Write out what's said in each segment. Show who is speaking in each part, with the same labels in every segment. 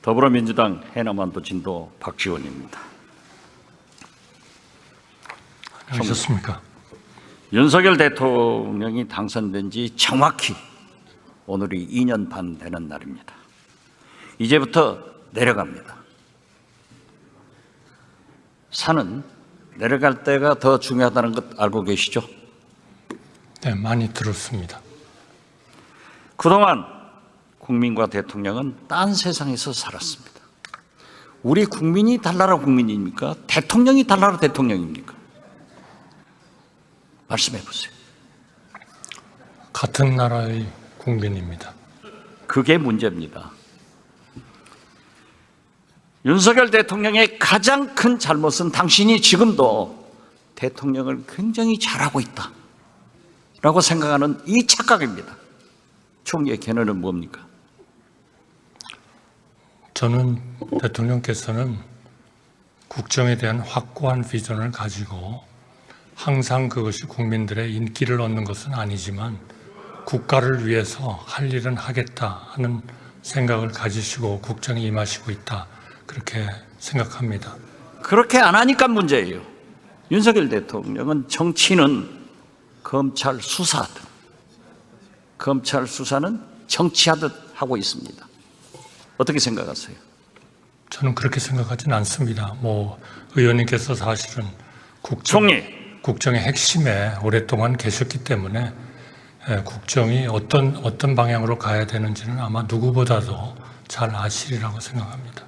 Speaker 1: 더불어민주당 해남완도 진도 박지원입니다.
Speaker 2: 안녕하셨습니까?
Speaker 1: 윤석열 대통령이 당선된 지 정확히 오늘이 2년 반 되는 날입니다. 이제부터 내려갑니다. 산은 내려갈 때가 더 중요하다는 것 알고 계시죠?
Speaker 2: 네, 많이 들었습니다.
Speaker 1: 그동안 국민과 대통령은 딴 세상에서 살았습니다. 우리 국민이 달나라 국민입니까? 대통령이 달나라 대통령입니까? 말씀해 보세요.
Speaker 2: 같은 나라의 국민입니다.
Speaker 1: 그게 문제입니다. 윤석열 대통령의 가장 큰 잘못은 당신이 지금도 대통령을 굉장히 잘하고 있다라고 생각하는 이 착각입니다. 총리의 견해는 뭡니까?
Speaker 2: 저는 대통령께서는 국정에 대한 확고한 비전을 가지고 항상 그것이 국민들의 인기를 얻는 것은 아니지만 국가를 위해서 할 일은 하겠다 하는 생각을 가지시고 국정에 임하시고 있다, 그렇게 생각합니다.
Speaker 1: 그렇게 안 하니까 문제예요. 윤석열 대통령은 정치는 검찰 수사하듯, 검찰 수사는 정치하듯 하고 있습니다. 어떻게 생각하세요?
Speaker 2: 저는 그렇게 생각하지는 않습니다. 의원님께서 사실은 국정의 핵심에 오랫동안 계셨기 때문에 국정이 어떤 방향으로 가야 되는지는 아마 누구보다도 잘 아시리라고 생각합니다.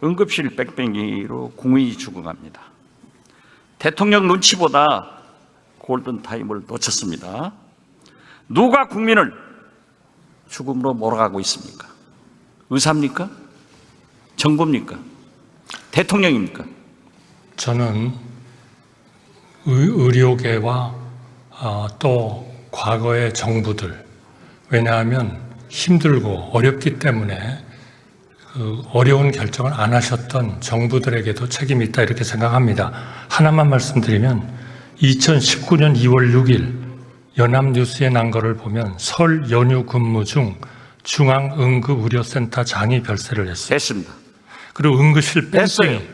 Speaker 1: 응급실 뺑뺑이로 국민이 죽어갑니다. 대통령 눈치보다 골든타임을 놓쳤습니다. 누가 국민을 죽음으로 몰아가고 있습니까? 의사입니까? 정부입니까? 대통령입니까?
Speaker 2: 저는 의료계와 또 과거의 정부들, 왜냐하면 힘들고 어렵기 때문에 그 어려운 결정을 안 하셨던 정부들에게도 책임이 있다, 이렇게 생각합니다. 하나만 말씀드리면 2019년 2월 6일 연합뉴스에 난 거를 보면 설 연휴 근무 중 중앙응급의료센터 장이 별세를 했어요.
Speaker 1: 됐습니다.
Speaker 2: 그리고 응급실
Speaker 1: 됐어요.
Speaker 2: 뺑뺑이.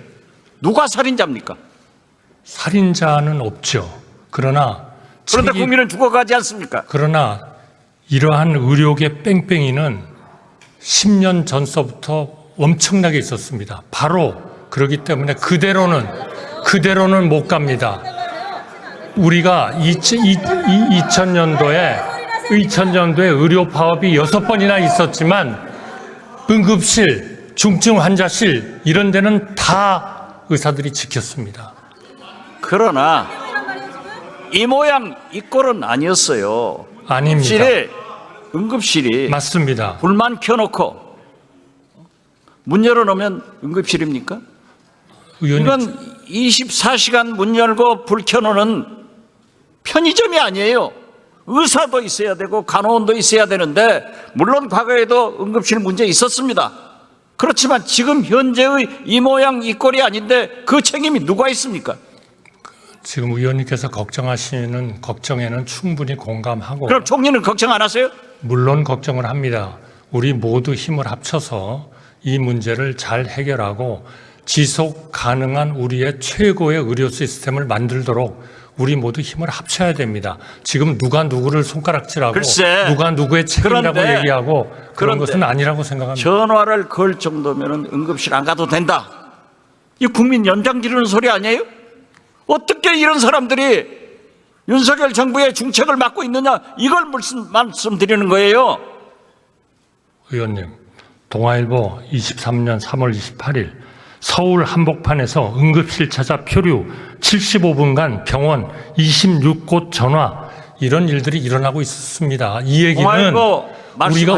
Speaker 1: 누가 살인자입니까?
Speaker 2: 살인자는 없죠. 그런데
Speaker 1: 국민은 죽어가지 않습니까?
Speaker 2: 그러나 이러한 의료계 뺑뺑이는 10년 전서부터 엄청나게 있었습니다. 바로 그렇기 때문에 그대로는 못 갑니다. 우리가 2000년도에 의료 파업이 6번이나 있었지만 응급실, 중증 환자실 이런 데는 다 의사들이 지켰습니다.
Speaker 1: 그러나 이 모양 이 꼴은 아니었어요.
Speaker 2: 아닙니다.
Speaker 1: 응급실이
Speaker 2: 맞습니다.
Speaker 1: 불만 켜놓고 문 열어놓으면 응급실입니까?
Speaker 2: 의원님,
Speaker 1: 이건 24시간 문 열고 불 켜놓는 편의점이 아니에요. 의사도 있어야 되고 간호원도 있어야 되는데, 물론 과거에도 응급실 문제 있었습니다. 그렇지만 지금 현재의 이 모양 이 꼴이 아닌데 그 책임이 누가 있습니까?
Speaker 2: 지금 의원님께서 걱정하시는 걱정에는 충분히 공감하고,
Speaker 1: 그럼 총리는 걱정 안 하세요?
Speaker 2: 물론 걱정을 합니다. 우리 모두 힘을 합쳐서 이 문제를 잘 해결하고 지속 가능한 우리의 최고의 의료 시스템을 만들도록 우리 모두 힘을 합쳐야 됩니다. 지금 누가 누구를 손가락질하고
Speaker 1: 글쎄,
Speaker 2: 누가 누구의 책임이라고 얘기하고 그런 것은 아니라고 생각합니다.
Speaker 1: 전화를 걸 정도면 응급실 안 가도 된다. 이 국민 연장 지르는 소리 아니에요? 어떻게 이런 사람들이 윤석열 정부의 중책을 맡고 있느냐, 이걸 말씀드리는 거예요.
Speaker 2: 의원님, 동아일보 23년 3월 28일 서울 한복판에서 응급실 찾아 표류 75분간 병원 26곳 전화, 이런 일들이 일어나고 있었습니다. 이 얘기는 우리가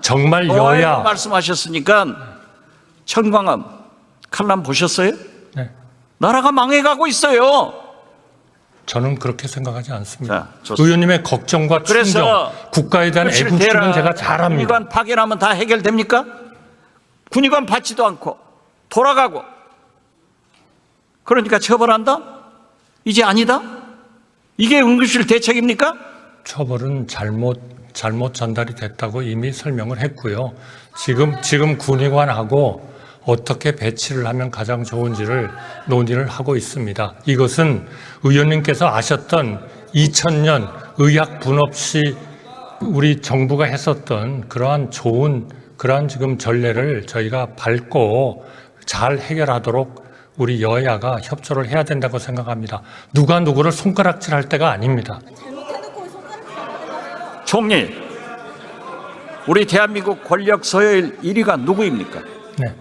Speaker 2: 정말 여야
Speaker 1: 말씀하셨으니까 천광암 칼럼 보셨어요?
Speaker 2: 네.
Speaker 1: 나라가 망해가고 있어요.
Speaker 2: 저는 그렇게 생각하지 않습니다.
Speaker 1: 자,
Speaker 2: 의원님의 걱정과 충정, 국가에 대한 애국심은 제가 잘합니다.
Speaker 1: 군의관 파견하면 다 해결됩니까? 군의관 받지도 않고 돌아가고, 그러니까 처벌한다? 이제 아니다? 이게 응급실 대책입니까?
Speaker 2: 처벌은 잘못 전달이 됐다고 이미 설명을 했고요. 지금 군의관하고 어떻게 배치를 하면 가장 좋은지를 논의를 하고 있습니다. 이것은 의원님께서 아셨던 2000년 의학 분업 시 우리 정부가 했었던 그러한 좋은 그러한 지금 전례를 저희가 밟고 잘 해결하도록 우리 여야가 협조를 해야 된다고 생각합니다. 누가 누구를 손가락질할 때가 아닙니다.
Speaker 1: 총리, 우리 대한민국 권력 서열 1위가 누구입니까?
Speaker 2: 네,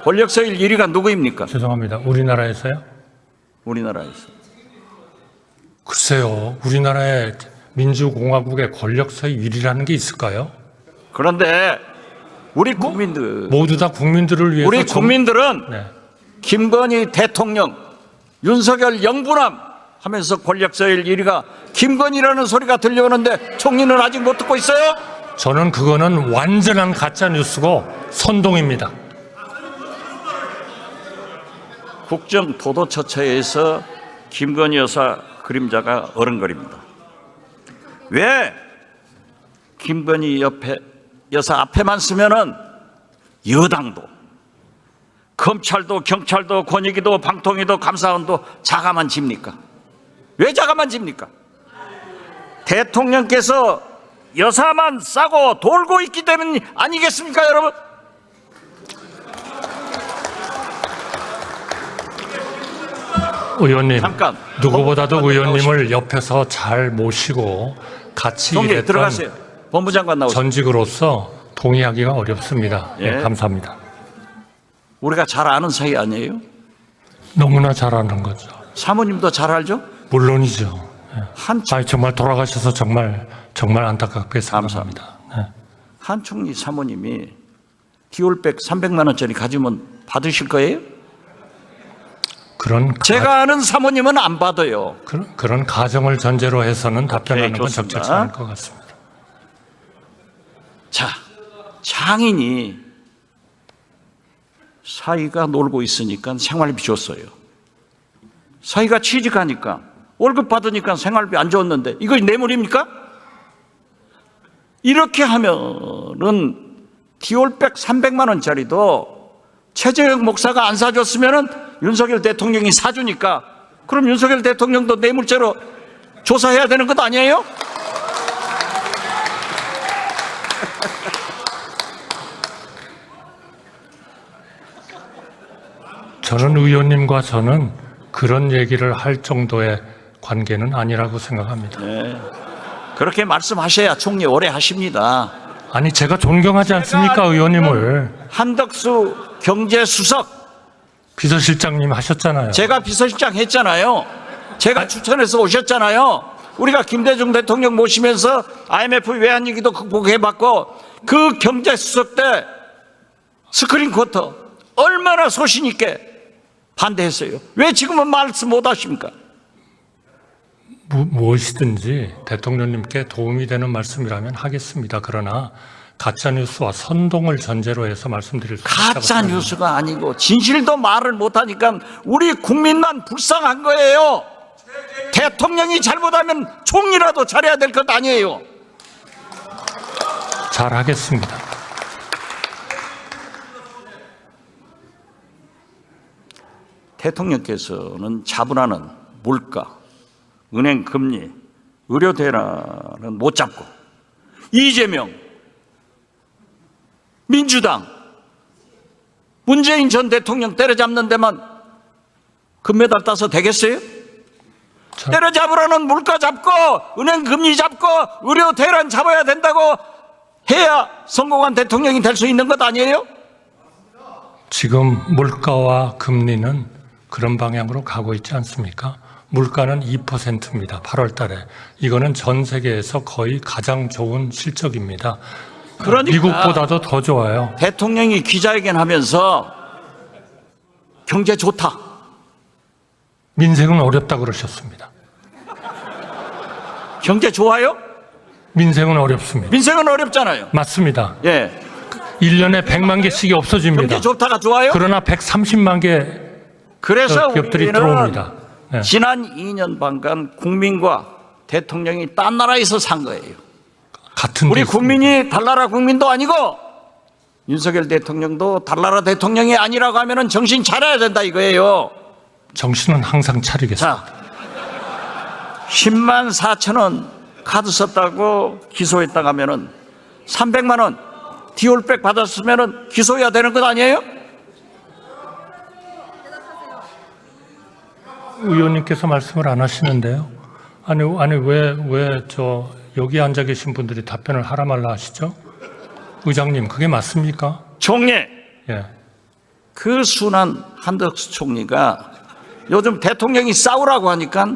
Speaker 1: 권력 서열 1위가 누구입니까?
Speaker 2: 죄송합니다. 우리나라에서요?
Speaker 1: 우리나라에서.
Speaker 2: 글쎄요. 우리나라의 민주공화국의 권력서의 1위라는 게 있을까요?
Speaker 1: 그런데 우리 국민들,
Speaker 2: 모두 다 국민들을 위해서
Speaker 1: 우리 국민들은
Speaker 2: 네.
Speaker 1: 김건희 대통령, 윤석열 영부남 하면서 권력 서열 1위가 김건희라는 소리가 들려오는데 총리는 아직 못 듣고 있어요?
Speaker 2: 저는 그거는 완전한 가짜 뉴스고 선동입니다.
Speaker 1: 국정 도도처처에서 김건희 여사 그림자가 어른거립니다. 왜 김건희 여사 앞에만 쓰면은 여당도 검찰도 경찰도 권익위도 방통위도 감사원도 자가만 집니까? 왜 자가만 집니까? 대통령께서 여사만 싸고 돌고 있기 때문 아니겠습니까, 여러분?
Speaker 2: 의원님,
Speaker 1: 잠깐.
Speaker 2: 누구보다도 의원님을 옆에서 잘 모시고 같이
Speaker 1: 총리
Speaker 2: 일했던
Speaker 1: 들어가세요. 법무장관 나오세요.
Speaker 2: 전직으로서 동의하기가 어렵습니다.
Speaker 1: 예.
Speaker 2: 네, 감사합니다.
Speaker 1: 우리가 잘 아는 사이 아니에요?
Speaker 2: 너무나 잘 아는 거죠.
Speaker 1: 사모님도 잘 알죠?
Speaker 2: 물론이죠. 예.
Speaker 1: 한,
Speaker 2: 정말 돌아가셔서 정말 안타깝게 생각합니다. 네.
Speaker 1: 한 총리 사모님이 디올백 300만 원짜리 가지면 받으실 거예요? 제가 아는 사모님은 안 받아요.
Speaker 2: 그런 가정을 전제로 해서는 답변하는 건
Speaker 1: 좋습니다.
Speaker 2: 적절치 않을 것 같습니다.
Speaker 1: 자, 장인이 사위가 놀고 있으니까 생활비 줬어요. 사위가 취직하니까 월급 받으니까 생활비 안 줬는데 이거 뇌물입니까? 이렇게 하면은 디올백 300만 원짜리도 최재형 목사가 안 사줬으면은 윤석열 대통령이 사주니까 그럼 윤석열 대통령도 뇌물죄로 조사해야 되는 것 아니에요?
Speaker 2: 저는 의원님과 저는 그런 얘기를 할 정도의 관계는 아니라고 생각합니다.
Speaker 1: 네. 그렇게 말씀하셔야 총리 오래 하십니다.
Speaker 2: 아니 제가 존경하지 않습니까 의원님을.
Speaker 1: 한덕수 경제수석
Speaker 2: 비서실장님 하셨잖아요.
Speaker 1: 제가 비서실장 했잖아요. 제가 추천해서 오셨잖아요. 우리가 김대중 대통령 모시면서 IMF 외환위기도 극복해봤고 그 경제수석 때 스크린 쿼터 얼마나 소신 있게 반대했어요. 왜 지금은 말씀 못 하십니까?
Speaker 2: 무엇이든지 대통령님께 도움이 되는 말씀이라면 하겠습니다. 그러나 가짜뉴스와 선동을 전제로 해서 말씀드릴 수 있다고
Speaker 1: 가짜
Speaker 2: 생각합니다.
Speaker 1: 뉴스가 아니고 진실도 말을 못하니까 우리 국민만 불쌍한 거예요. 대통령이 잘못하면 총리라도 잘해야 될 것 아니에요.
Speaker 2: 잘하겠습니다.
Speaker 1: 대통령께서는 자본하는 물가, 은행 금리, 의료 대란은 못 잡고 이재명, 민주당, 문재인 전 대통령 때려잡는 데만 금메달 따서 되겠어요? 때려잡으라는 물가 잡고 은행 금리 잡고 의료 대란 잡아야 된다고 해야 성공한 대통령이 될 수 있는 것 아니에요?
Speaker 2: 지금 물가와 금리는 그런 방향으로 가고 있지 않습니까? 물가는 2%입니다. 8월 달에. 이거는 전 세계에서 거의 가장 좋은 실적입니다.
Speaker 1: 그러니까
Speaker 2: 미국보다도 더 좋아요.
Speaker 1: 대통령이 기자회견 하면서 경제 좋다.
Speaker 2: 민생은 어렵다 그러셨습니다.
Speaker 1: 경제 좋아요?
Speaker 2: 민생은 어렵습니다.
Speaker 1: 민생은 어렵잖아요.
Speaker 2: 맞습니다.
Speaker 1: 예.
Speaker 2: 1년에 100만 개씩이 없어집니다.
Speaker 1: 경제 좋다가 좋아요?
Speaker 2: 그러나 130만 개
Speaker 1: 그래서
Speaker 2: 기업들이
Speaker 1: 우리는
Speaker 2: 들어옵니다. 네.
Speaker 1: 지난 2년 반간 국민과 대통령이 딴 나라에서 산 거예요.
Speaker 2: 같은
Speaker 1: 우리
Speaker 2: 데 있습니다.
Speaker 1: 국민이 달나라 국민도 아니고 윤석열 대통령도 달나라 대통령이 아니라고 하면은 정신 차려야 된다 이거예요.
Speaker 2: 정신은 항상 차리겠습니다.
Speaker 1: 자, 10만 4천 원 카드 썼다고 기소했다고 하면은 300만 원 디올백 받았으면은 기소해야 되는 것 아니에요?
Speaker 2: 의원님께서 말씀을 안 하시는데요. 아니 왜 여기 앉아 계신 분들이 답변을 하라 말라 하시죠? 의장님, 그게 맞습니까?
Speaker 1: 총리,
Speaker 2: 예.
Speaker 1: 그 순한 한덕수 총리가 요즘 대통령이 싸우라고 하니까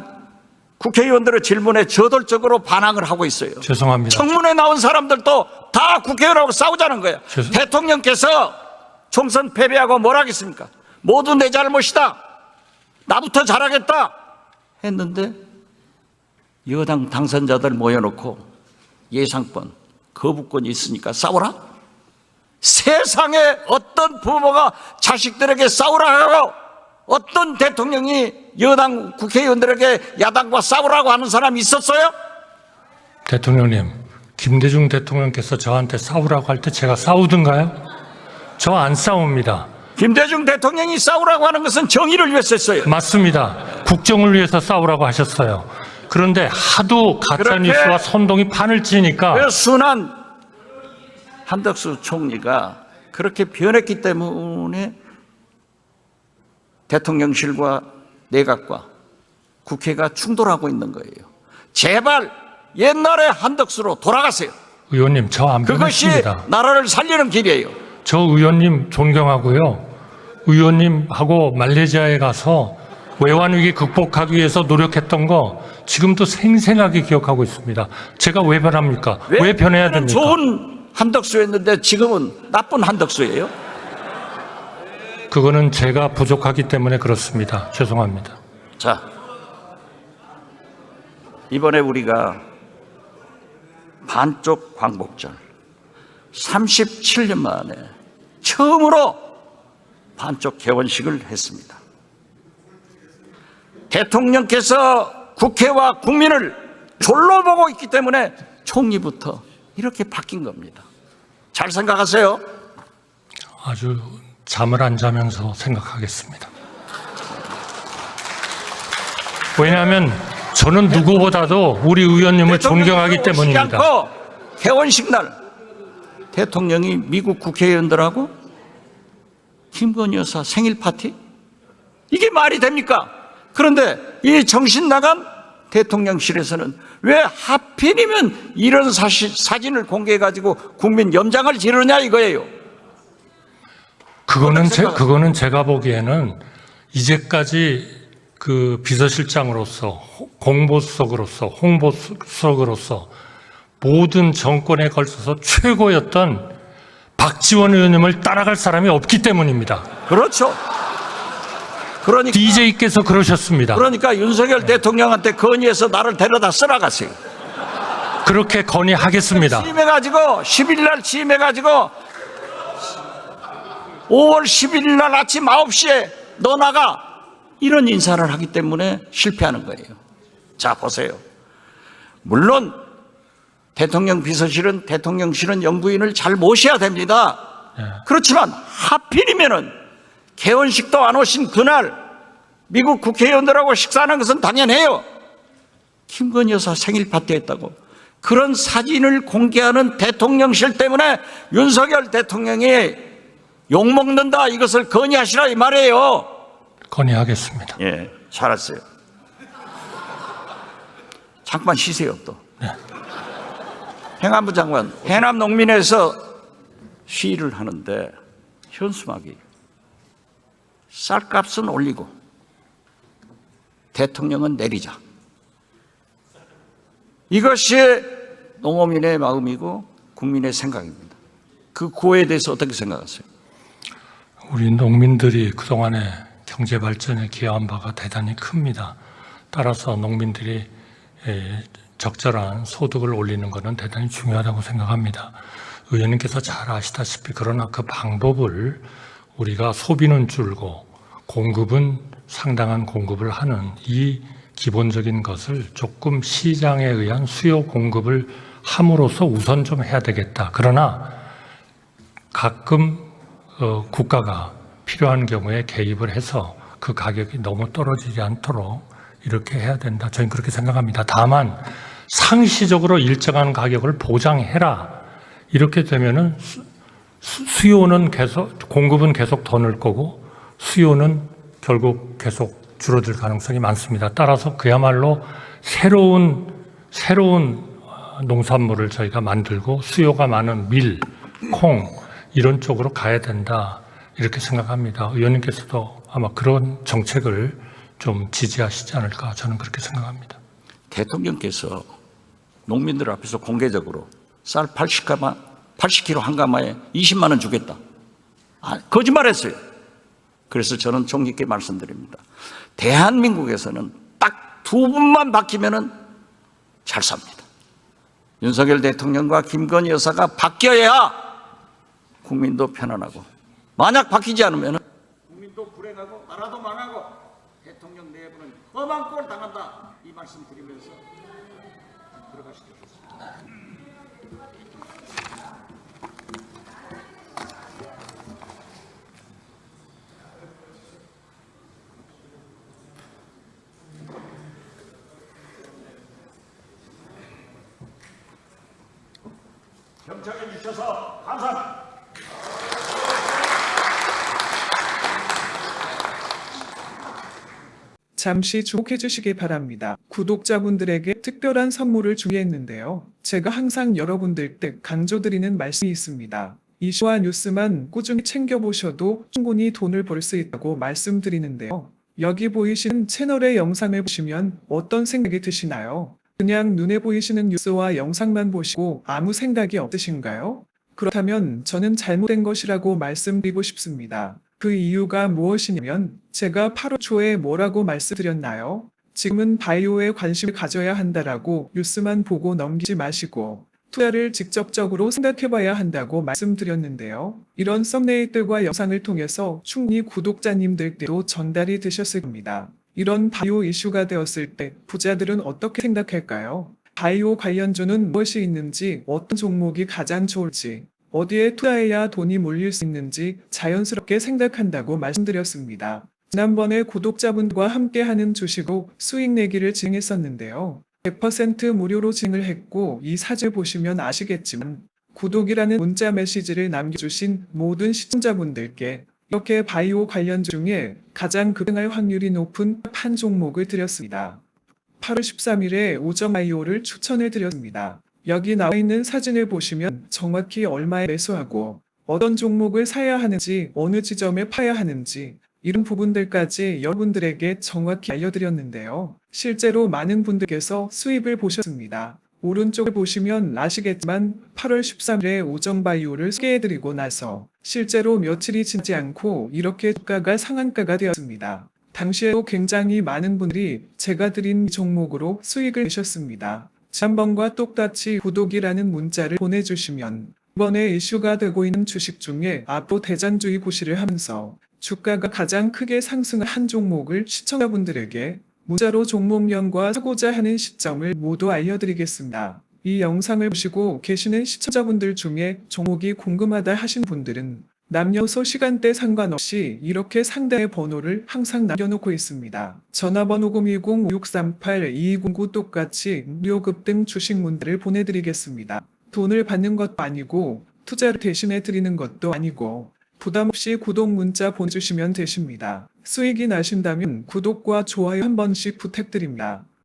Speaker 1: 국회의원들의 질문에 저돌적으로 반항을 하고 있어요.
Speaker 2: 죄송합니다.
Speaker 1: 청문회 나온 사람들도 다 국회의원하고 싸우자는 거예요.
Speaker 2: 죄송-
Speaker 1: 대통령께서 총선 패배하고 뭘 하겠습니까? 모두 내 잘못이다. 나부터 잘하겠다. 했는데 여당 당선자들 모여놓고 예상권, 거부권이 있으니까 싸우라? 세상에 어떤 부모가 자식들에게 싸우라 하고 어떤 대통령이 여당 국회의원들에게 야당과 싸우라고 하는 사람이 있었어요?
Speaker 2: 대통령님, 김대중 대통령께서 저한테 싸우라고 할 때 제가 싸우든가요? 저 안 싸웁니다.
Speaker 1: 김대중 대통령이 싸우라고 하는 것은 정의를 위해서 했어요.
Speaker 2: 맞습니다. 국정을 위해서 싸우라고 하셨어요. 그런데 하도 가짜뉴스와 선동이 판을 치니까
Speaker 1: 그 순한 한덕수 총리가 그렇게 변했기 때문에 대통령실과 내각과 국회가 충돌하고 있는 거예요. 제발 옛날의 한덕수로 돌아가세요.
Speaker 2: 의원님, 저 안
Speaker 1: 그것이
Speaker 2: 변했습니다.
Speaker 1: 나라를 살리는 길이에요.
Speaker 2: 저 의원님 존경하고요. 의원님하고 말레이시아에 가서 외환위기 극복하기 위해서 노력했던 거 지금도 생생하게 기억하고 있습니다. 제가 왜 변합니까? 왜 변해야 됩니까?
Speaker 1: 좋은 한덕수였는데 지금은 나쁜 한덕수예요.
Speaker 2: 그거는 제가 부족하기 때문에 그렇습니다. 죄송합니다.
Speaker 1: 자, 이번에 우리가 반쪽 광복절 37년 만에 처음으로 반쪽 개원식을 했습니다. 대통령께서 국회와 국민을 졸로 보고 있기 때문에 총리부터 이렇게 바뀐 겁니다. 잘 생각하세요.
Speaker 2: 아주 잠을 안 자면서 생각하겠습니다. 왜냐하면 저는 누구보다도 우리 의원님을 존경하기 때문입니다.
Speaker 1: 않고 개원식 날 대통령이 미국 국회의원들하고 김건희 여사 생일 파티? 이게 말이 됩니까? 그런데 이 정신 나간 대통령실에서는 왜 하필이면 이런 사진을 공개해가지고 국민 염장을 지르냐 이거예요.
Speaker 2: 그거는 제가 보기에는 이제까지 그 비서실장으로서 공보수석으로서 홍보수석으로서 모든 정권에 걸쳐서 최고였던 박지원 의원님을 따라갈 사람이 없기 때문입니다.
Speaker 1: 그렇죠. 그러니까
Speaker 2: DJ께서 그러셨습니다.
Speaker 1: 그러니까 윤석열 대통령한테 건의해서 나를 데려다 쓰라가세요.
Speaker 2: 그렇게 건의하겠습니다.
Speaker 1: 취임해가지고 10일 날 취임해가지고 5월 11일 날 아침 9시에 너 나가 이런 인사를 하기 때문에 실패하는 거예요. 자 보세요. 물론 대통령 비서실은 대통령실은 영부인을 잘 모셔야 됩니다. 그렇지만 하필이면은 개원식도 안 오신 그날 미국 국회의원들하고 식사하는 것은 당연해요. 김건희 여사 생일 파티 했다고 그런 사진을 공개하는 대통령실 때문에 윤석열 대통령이 욕먹는다 이것을 건의하시라 이 말이에요.
Speaker 2: 건의하겠습니다.
Speaker 1: 예, 잘했어요. 잠깐 쉬세요 또. 행안부 장관, 해남 농민에서 시위를 하는데 현수막이 쌀값은 올리고 대통령은 내리자. 이것이 농어민의 마음이고 국민의 생각입니다. 그 고에 대해서 어떻게 생각하세요?
Speaker 2: 우리 농민들이 그동안에 경제 발전에 기여한 바가 대단히 큽니다. 따라서 농민들이 적절한 소득을 올리는 것은 대단히 중요하다고 생각합니다. 의원님께서 잘 아시다시피 그러나 그 방법을 우리가 소비는 줄고 공급은 상당한 공급을 하는 이 기본적인 것을 조금 시장에 의한 수요 공급을 함으로써 우선 좀 해야 되겠다. 그러나 가끔 국가가 필요한 경우에 개입을 해서 그 가격이 너무 떨어지지 않도록 이렇게 해야 된다. 저는 그렇게 생각합니다. 다만 상시적으로 일정한 가격을 보장해라. 이렇게 되면은 수요는 계속, 공급은 계속 더 늘 거고 수요는 결국 계속 줄어들 가능성이 많습니다. 따라서 그야말로 새로운 농산물을 저희가 만들고 수요가 많은 밀, 콩 이런 쪽으로 가야 된다. 이렇게 생각합니다. 의원님께서도 아마 그런 정책을 좀 지지하시지 않을까 저는 그렇게 생각합니다.
Speaker 1: 대통령께서 농민들 앞에서 공개적으로 쌀 80kg 한 가마에 20만 원 주겠다. 거짓말했어요. 그래서 저는 총리 있게 말씀드립니다. 대한민국에서는 딱 두 분만 바뀌면은 잘 삽니다. 윤석열 대통령과 김건희 여사가 바뀌어야 국민도 편안하고, 만약 바뀌지 않으면 국민도 불행하고 나라도 망하고 대통령 내부는 험한 꼴 당한다. 이 말씀 드리면서 들어가시죠. 경청해 주셔서 감사합니다.
Speaker 3: 잠시 주목해 주시기 바랍니다. 구독자분들에게 특별한 선물을 준비했는데요. 제가 항상 여러분들께 강조드리는 말씀이 있습니다. 이슈와 뉴스만 꾸준히 챙겨보셔도 충분히 돈을 벌 수 있다고 말씀드리는데요. 여기 보이시는 채널의 영상을 보시면 어떤 생각이 드시나요? 그냥 눈에 보이시는 뉴스와 영상만 보시고 아무 생각이 없으신가요? 그렇다면 저는 잘못된 것이라고 말씀드리고 싶습니다. 그 이유가 무엇이냐면 제가 8월 초에 뭐라고 말씀드렸나요? 지금은 바이오에 관심을 가져야 한다라고 뉴스만 보고 넘기지 마시고 투자를 직접적으로 생각해봐야 한다고 말씀드렸는데요. 이런 썸네일들과 영상을 통해서 충분히 구독자님들께도 전달이 되셨을 겁니다. 이런 바이오 이슈가 되었을 때 부자들은 어떻게 생각할까요? 바이오 관련주는 무엇이 있는지, 어떤 종목이 가장 좋을지, 어디에 투자해야 돈이 몰릴 수 있는지 자연스럽게 생각한다고 말씀드렸습니다. 지난번에 구독자분과 함께하는 주식으로 수익 내기를 진행했었는데요. 100% 무료로 진행을 했고 이 사진을 보시면 아시겠지만 구독이라는 문자 메시지를 남겨주신 모든 시청자분들께 이렇게 바이오 관련주 중에 가장 급등할 확률이 높은 한 종목을 드렸습니다. 8월 13일에 오정 바이오를 추천해 드렸습니다. 여기 나와 있는 사진을 보시면 정확히 얼마에 매수하고 어떤 종목을 사야 하는지, 어느 지점에 파야 하는지 이런 부분들까지 여러분들에게 정확히 알려드렸는데요. 실제로 많은 분들께서 수입을 보셨습니다. 오른쪽을 보시면 아시겠지만 8월 13일에 오정바이오를 소개해드리고 나서 실제로 며칠이 지나지 않고 이렇게 주가가 상한가가 되었습니다. 당시에도 굉장히 많은 분들이 제가 드린 종목으로 수익을 내셨습니다. 지난번과 똑같이 구독이라는 문자를 보내주시면 이번에 이슈가 되고 있는 주식 중에 앞으로 대장주의 고시를 하면서 주가가 가장 크게 상승한 한 종목을 시청자분들에게 문자로 종목명과 사고자 하는 시점을 모두 알려드리겠습니다. 이 영상을 보시고 계시는 시청자분들 중에 종목이 궁금하다 하신 분들은 남녀소 시간대 상관없이 이렇게 상단의 번호를 항상 남겨놓고 있습니다. 전화번호 010-5638-2209 똑같이 무료 급등 주식 문자를 보내드리겠습니다. 돈을 받는 것도 아니고 투자를 대신해 드리는 것도 아니고 부담없이 구독 문자 보내주시면 되십니다. 수익이 나신다면 구독과 좋아요 한 번씩 부탁드립니다.